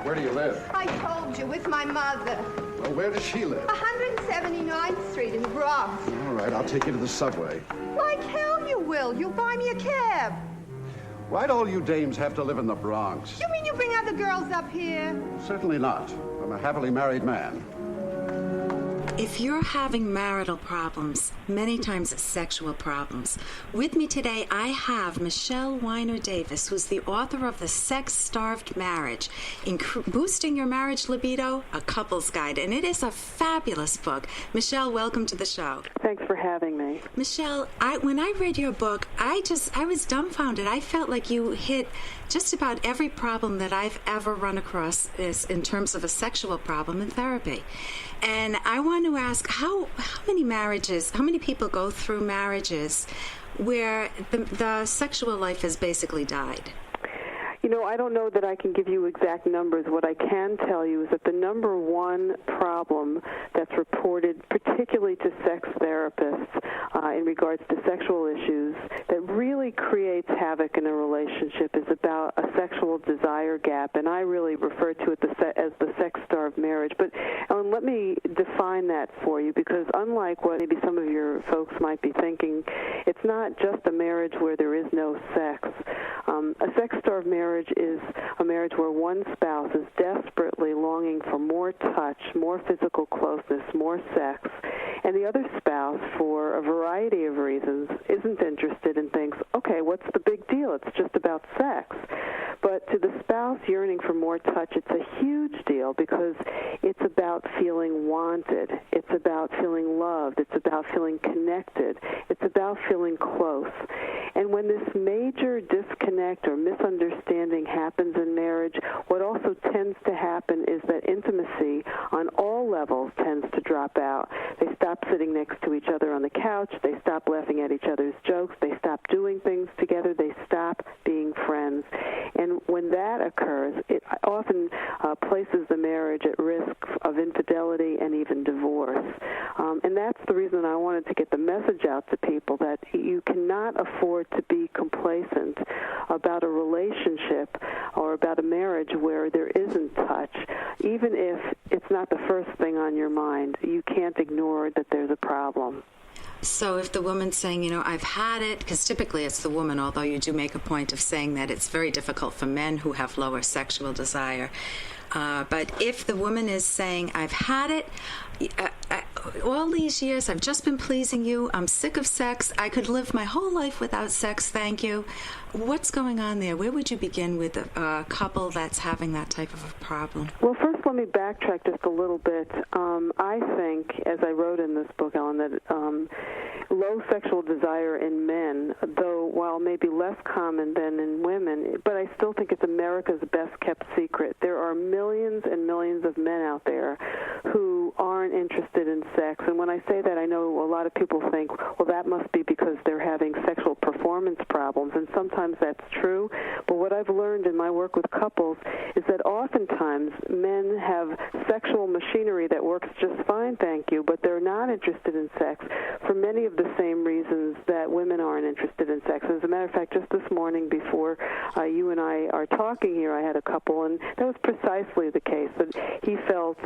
Where do you live? I told you, with my mother. Well, where does she live? 179th Street in the Bronx. All right, I'll take you to the subway. Like hell you will. You buy me a cab. Why'd all you dames have to live in the Bronx? You mean you bring other girls up here? Certainly not. I'm a happily married man. If you're having marital problems, many times sexual problems, with me today I have Michele Weiner Davis, who's the author of The Sex-Starved Marriage, Boosting Your Marriage Libido, a Couple's Guide, and it is a fabulous book. Michele, welcome to the show. Thanks for having me. Michele, when I read your book, I was dumbfounded. I felt like you hit just about every problem that I've ever run across is in terms of a sexual problem in therapy. And I want to ask, how many people go through marriages where the sexual life has basically died? You know, I don't know that I can give you exact numbers. What I can tell you is that the number one problem that's reported, particularly to sex therapists, in regards to sexual issues, that really creates havoc in a relationship is about a sexual desire gap, and I really refer to it as the sex-starved marriage. But Ellen, let me define that for you, because unlike what maybe some of your folks might be thinking, it's not just a marriage where there is no sex. A sex-starved marriage is a marriage where one spouse is desperately longing for more touch, more physical closeness, more sex, and the other spouse, for a variety of reasons, isn't interested and thinks, okay, what's the big deal? It's just about sex. But to the spouse yearning for more touch, it's a huge deal because it's about feeling wanted. It's about feeling loved. It's about feeling connected. It's about feeling close. And when this major disconnect or misunderstanding happens in marriage, what also tends to happen is that intimacy on all levels tends to drop out. They stop sitting next to each other on the couch. They stop laughing at each other's jokes. They stop doing things together. They stop being friends. And when that occurs, it often places the marriage at risk of infidelity and even divorce. And that's the reason I wanted to get the message out to people that you cannot afford to be complacent about a relationship or about a marriage where there isn't touch. Even if it's not the first thing on your mind, you can't ignore that there's a problem. So if the woman's saying, I've had it, because typically it's the woman, although you do make a point of saying that it's very difficult for men who have lower sexual desire. But if the woman is saying, I've had it, all these years I've just been pleasing you, I'm sick of sex, I could live my whole life without sex, thank you. What's going on there? Where would you begin with a couple that's having that type of a problem? Well, first let me backtrack just a little bit. I think, as I wrote in this book, Ellen, that low sexual desire in men, though while maybe less common than in women, but I still think it's America's best-kept secret. There are millions and millions of men out there who aren't interested in sex. And when I say that, I know a lot of people think, well, that must be because they're having sexual performance problems, and sometimes that's true. But what I've learned in my work with couples is that oftentimes men have sexual machinery that works just fine, thank you, but they're not interested in sex for many of the same reasons that women aren't interested in sex. As a matter of fact, just this morning before you and I are talking here, I had a couple, and that was precisely the case, that he felt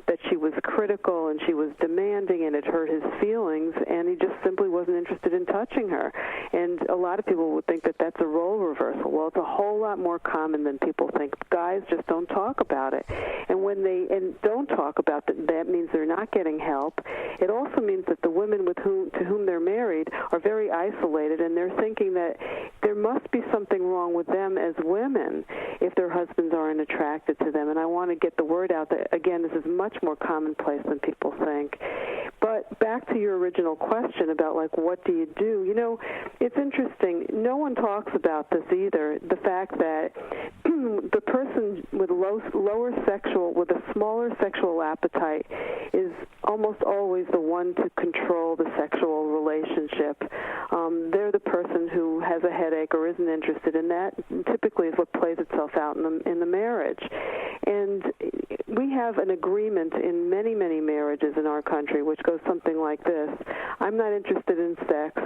that she was critical and she was demanding and it hurt his feelings, and he just simply wasn't interested in touching her. And a lot of people would think that that's a role reversal. Well, it's a whole lot more common than people think. Guys just don't talk about it. And when they don't talk about it, that means they're not getting help. It also means that the women to whom they're married are very isolated, and they're thinking that there must be something wrong with them as women if their husbands aren't attracted to them. And I want to get the word out that, again, this is much more commonplace than people think. But back to your original question about, what do you do? It's interesting. No one talks about this either, the fact that the person with with a smaller sexual appetite is almost always the one to control the sexual relationship. They're the person who has a headache or isn't interested in that. And typically is what plays itself out in the marriage. And we have an agreement in many, many marriages in our country which goes something like this. I'm not interested in sex.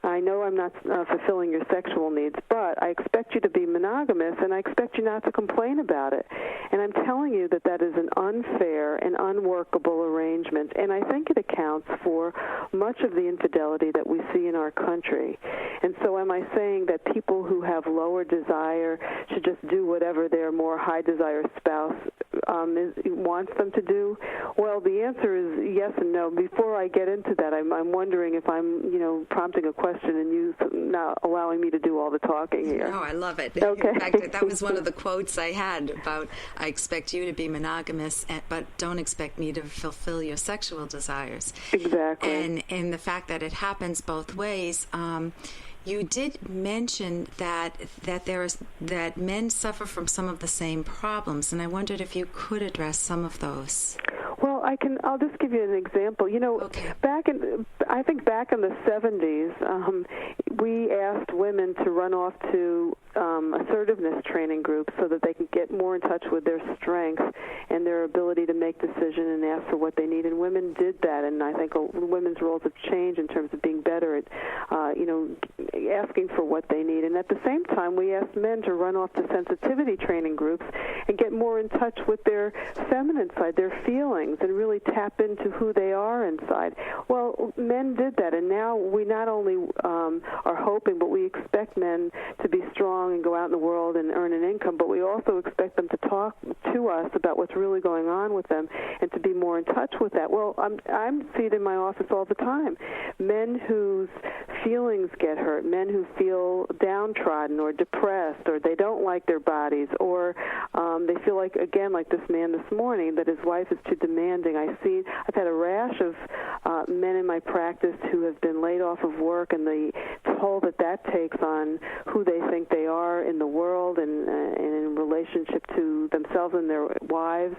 I know I'm not fulfilling your sexual needs, but I expect you to be monogamous, and I expect you not to complain about it. And I'm telling you that that is an unfair and unworkable arrangement, and I think it accounts for much of the infidelity that we see in our country. And so am I saying that people who have lower desire should just do whatever their more high-desire spouse wants them to do? Well, the answer is yes and no. Before I get into that, I'm wondering if I'm, prompting a question and you not allowing me to do all the talking here. No, I love it. Okay. In fact, that was one of the quotes I had about, I expect you to be monogamous, but don't expect me to fulfill your sexual desires. Exactly. And in the fact that it happens both ways, you did mention that men suffer from some of the same problems, and I wondered if you could address some of those. Well, I'll just give you an example. Okay. I think back in the 70s, we asked women to run off to assertiveness training groups so that they can get more in touch with their strengths and their ability to make decisions and ask for what they need. And women did that, and I think women's roles have changed in terms of being better at, asking for what they need. And at the same time, we asked men to run off to sensitivity training groups and get more in touch with their feminine side, their feelings, and really tap into who they are inside. Well, men did that, and now we not only are hoping, but we expect men to be strong and go out in the world and earn an income, but we also expect them to talk to us about what's really going on with them and to be more in touch with that. Well, I'm see it in my office all the time. Men whose feelings get hurt, men who feel downtrodden or depressed, or they don't like their bodies, or they feel like, again, like this man this morning, that his wife is too demanding. I've had a rash of men in my practice who have been laid off of work, and the toll that takes on who they think they are in the world and in relationship to themselves and their wives.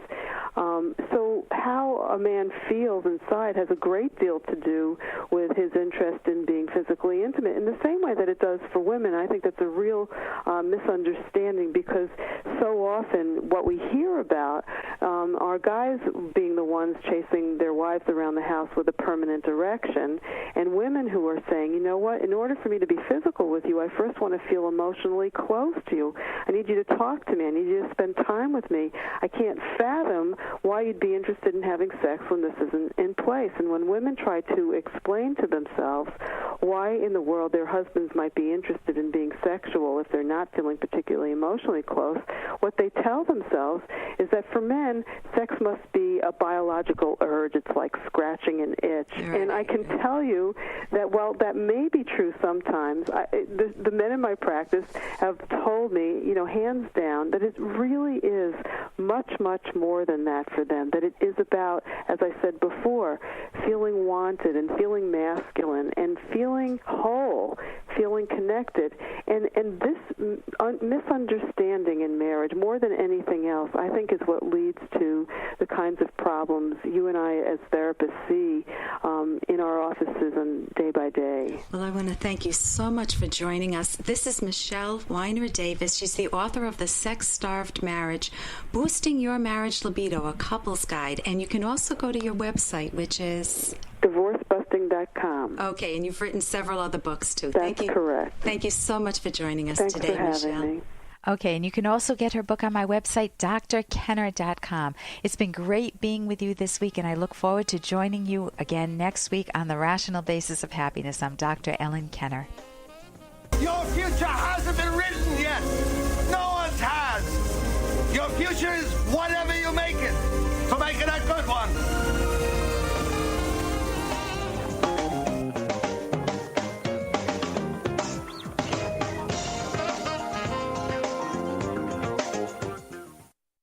So how a man feels inside has a great deal to do with his interest in being physically intimate, in the same way that it does for women. I think that's a real misunderstanding, because so often what we hear about are guys being the ones chasing their wives around the house with a permanent erection, and women who are saying, you know what, in order for me to be physical with you, I first want to feel emotionally close to you. I need you to talk to me. I need you to spend time with me. I can't fathom why you'd be interested in having sex when this isn't in place. And when women try to explain to themselves why in the world their husbands might be interested in being sexual if they're not feeling particularly emotionally close, what they tell themselves is that for men, sex must be a biological urge. It's like scratching an itch. Right. And I can tell you that while that may be true sometimes, the men in my practice have told me, hands down, that it really is much, much more than that for them, that it is about, as I said before, feeling wanted and feeling masculine and feeling whole, feeling connected. And this misunderstanding in marriage, more than anything else, I think is what leads to the kinds of problems you and I as therapists see in our offices and day by day. Well, I want to thank you so much for joining us. This is Michele Weiner Davis. She's the author of The Sex-Starved Marriage, Boosting Your Marriage Libido, a Couple's Guide. And you can also go to your website, which is divorcebusting.com. Okay, and you've written several other books, too. That's Thank you. Correct. Thank you so much for joining us Thanks today, for having Michele. me. Okay, and you can also get her book on my website, drkenner.com. It's been great being with you this week, and I look forward to joining you again next week on The Rational Basis of Happiness. I'm Dr. Ellen Kenner. Your future hasn't been written yet. No one's has. Your future is whatever you make it. So make it a good one.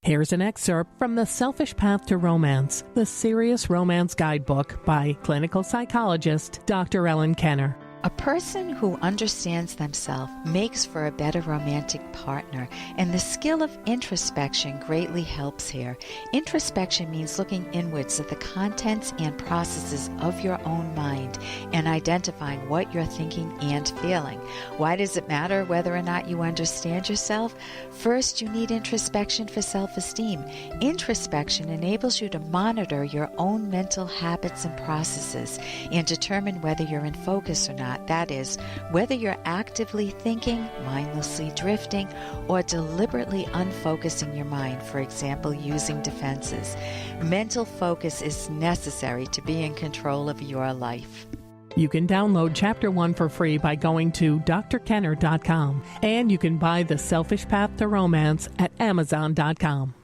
Here's an excerpt from The Selfish Path to Romance, the Serious Romance Guidebook by clinical psychologist Dr. Ellen Kenner. A person who understands themselves makes for a better romantic partner, and the skill of introspection greatly helps here. Introspection means looking inwards at the contents and processes of your own mind and identifying what you're thinking and feeling. Why does it matter whether or not you understand yourself? First, you need introspection for self-esteem. Introspection enables you to monitor your own mental habits and processes and determine whether you're in focus or not. not. That is, whether you're actively thinking, mindlessly drifting, or deliberately unfocusing your mind, for example, using defenses. Mental focus is necessary to be in control of your life. You can download Chapter 1 for free by going to drkenner.com, and you can buy The Selfish Path to Romance at Amazon.com.